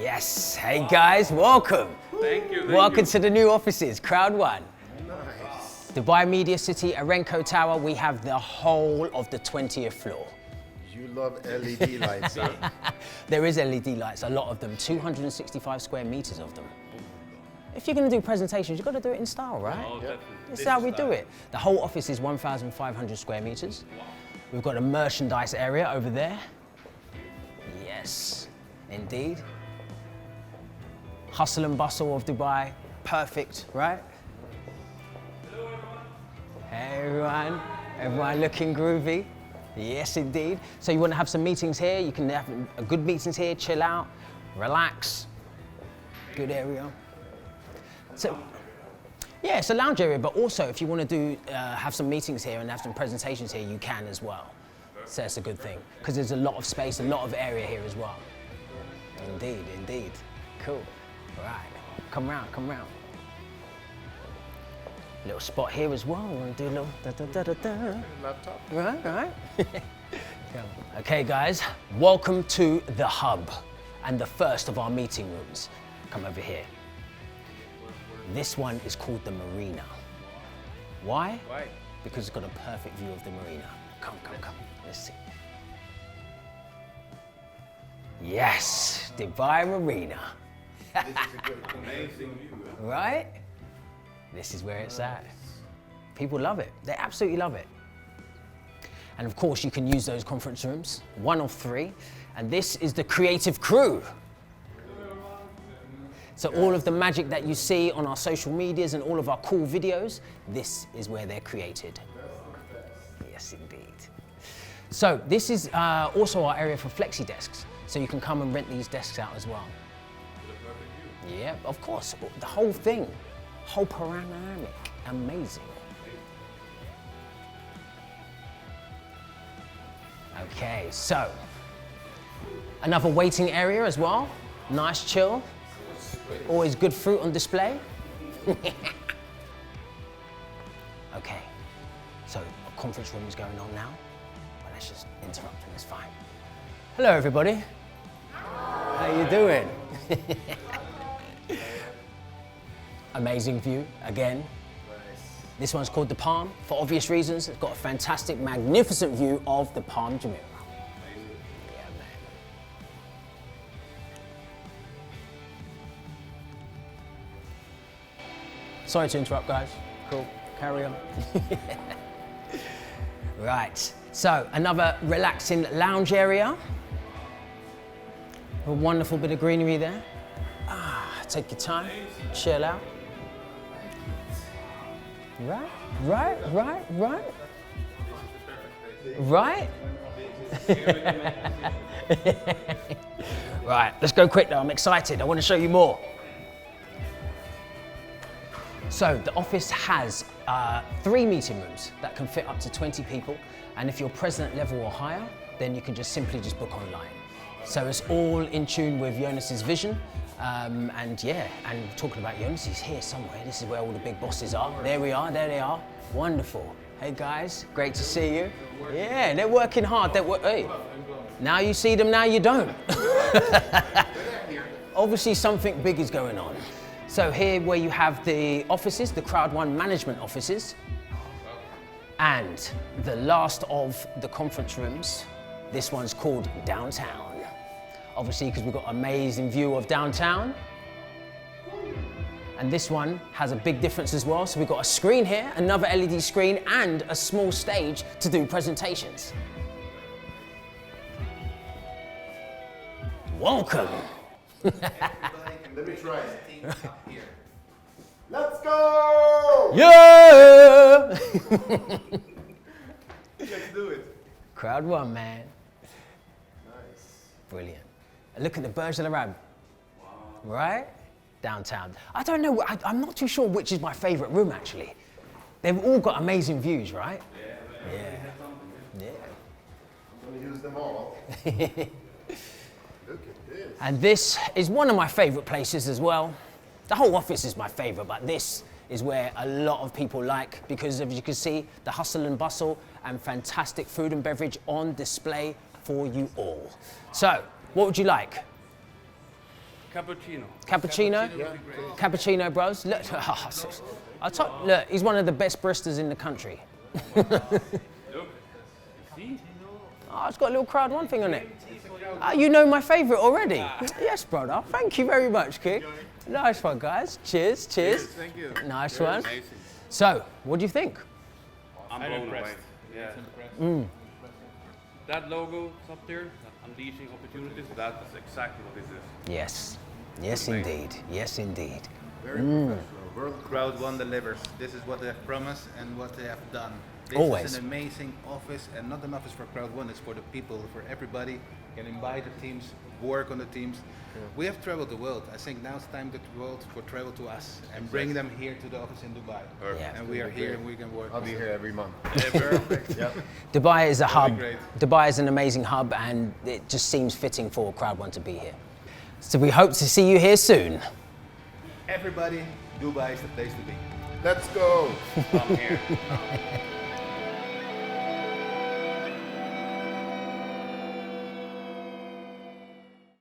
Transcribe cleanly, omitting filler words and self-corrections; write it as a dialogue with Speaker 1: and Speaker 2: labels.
Speaker 1: Yes, hey guys, welcome.
Speaker 2: Thank you.
Speaker 1: Welcome to the new offices, Crowd One.
Speaker 3: Nice.
Speaker 1: Dubai Media City, Aramco Tower, we have the whole of the 20th floor.
Speaker 3: You love LED lights, huh?
Speaker 1: There is LED lights, a lot of them, 265 square meters of them. If you're gonna do presentations, you've gotta do it in style, right?
Speaker 2: Oh, definitely.
Speaker 1: This is how we do it. The whole office is 1,500 square meters.
Speaker 2: Wow.
Speaker 1: We've got a merchandise area over there. Yes, indeed. Hustle and bustle of Dubai, perfect, right?
Speaker 2: Hello, everyone.
Speaker 1: Hey everyone, everyone looking groovy. Yes, indeed. So you want to have some meetings here, you can have good meetings here, chill out, relax. Good area. So, yeah, it's a lounge area, but also if you want to have some meetings here and have some presentations here, you can as well. So that's a good thing, because there's a lot of space, a lot of area here as well. Indeed, indeed. Cool. Right, come round, come round. Little spot here as well. We're gonna do a little da-da-da-da-da.
Speaker 3: Laptop.
Speaker 1: Right, right. Okay, guys, welcome to the hub and the first of our meeting rooms. Come over here. This one is called the Marina. Why?
Speaker 2: Why?
Speaker 1: Because it's got a perfect view of the marina. Come, come, come. Let's see. Yes, Dubai Marina.
Speaker 3: This is a good
Speaker 2: Amazing view.
Speaker 1: Right? This is where it's at. People love it. They absolutely love it. And of course, you can use those conference rooms, one of three. And this is the creative crew. So all of the magic that you see on our social medias and all of our cool videos, this is where they're created. Yes, indeed. So this is also our area for flexi desks. So you can come and rent these desks out as well. Yeah, of course, the whole thing, whole panoramic, amazing. Okay, so another waiting area as well, nice chill, always good fruit on display. Okay, so a conference room is going on now, but let's just interrupt and it's fine. Hello everybody. How you doing? Amazing view, again. This one's called the Palm, for obvious reasons. It's got a fantastic, magnificent view of the Palm Jumeirah. Yeah, man. Sorry to interrupt, guys. Cool, carry on. Right, so another relaxing lounge area. A wonderful bit of greenery there. Take your time, chill out. Right, right, right, right. Right? Right, let's go quick though, I'm excited, I want to show you more. So the office has 3 meeting rooms that can fit up to 20 people, and if you're president level or higher, then you can just simply book online. So it's all in tune with Jonas's vision. And yeah, and talking about Jonas, he's here somewhere. This is where all the big bosses are. There we are, there they are. Wonderful. Hey guys, great to see you. Yeah, they're working hard. Hey, now you see them, now you don't. Obviously something big is going on. So here where you have the offices, the Crowd One management offices, and the last of the conference rooms, this one's called Downtown. Obviously, because we've got an amazing view of downtown. And this one has a big difference as well. So we've got a screen here, another LED screen, and a small stage to do presentations. Welcome.
Speaker 3: Let me try it. Let's go!
Speaker 1: Yeah!
Speaker 3: Let's do it.
Speaker 1: Crowd One, man.
Speaker 3: Nice.
Speaker 1: Brilliant. Look at the Burj Al Arab. Wow. Right? Downtown. I don't know, I'm not too sure which is my favorite room actually. They've all got amazing views, right? Yeah. Yeah.
Speaker 3: I'm gonna use them all. Look at this.
Speaker 1: And this is one of my favorite places as well. The whole office is my favourite, but this is where a lot of people like, because as you can see, the hustle and bustle and fantastic food and beverage on display for you all. So, what would you like?
Speaker 2: Cappuccino.
Speaker 1: Cappuccino? Cappuccino, bros. Look, look, he's one of the best baristas in the country.
Speaker 2: Look. See?
Speaker 1: Oh, it's got a little crowd one thing on it. You know my favourite already. Yes, brother. Thank you very much, King. Nice one, guys. Cheers, cheers.
Speaker 2: Thank you.
Speaker 1: Nice one.
Speaker 2: Amazing.
Speaker 1: So, what do you think?
Speaker 2: I'm blown away. Yeah. That logo up there, that unleashing opportunities, that's exactly what this is.
Speaker 1: Yes. Yes, indeed. Yes, indeed.
Speaker 3: Very professional. World
Speaker 4: Crowd One delivers. This is what they have promised and what they have done. This
Speaker 1: Always.
Speaker 4: is an amazing office, and not an office for Crowd One, it's for the people, for everybody. You can invite the teams, work on the teams. We have traveled the world. I think now it's time that the world for travel to us and bring them here to the office in Dubai.
Speaker 1: Yeah.
Speaker 4: And we are here and we can work.
Speaker 3: I'll be here every month.
Speaker 4: Perfect.
Speaker 3: Yep.
Speaker 1: Dubai is a hub.
Speaker 4: great.
Speaker 1: Dubai is an amazing hub, and it just seems fitting for Crowd One to be here. So we hope to see you here soon.
Speaker 4: Everybody, Dubai is the place to be.
Speaker 3: Let's go.
Speaker 2: I'm here.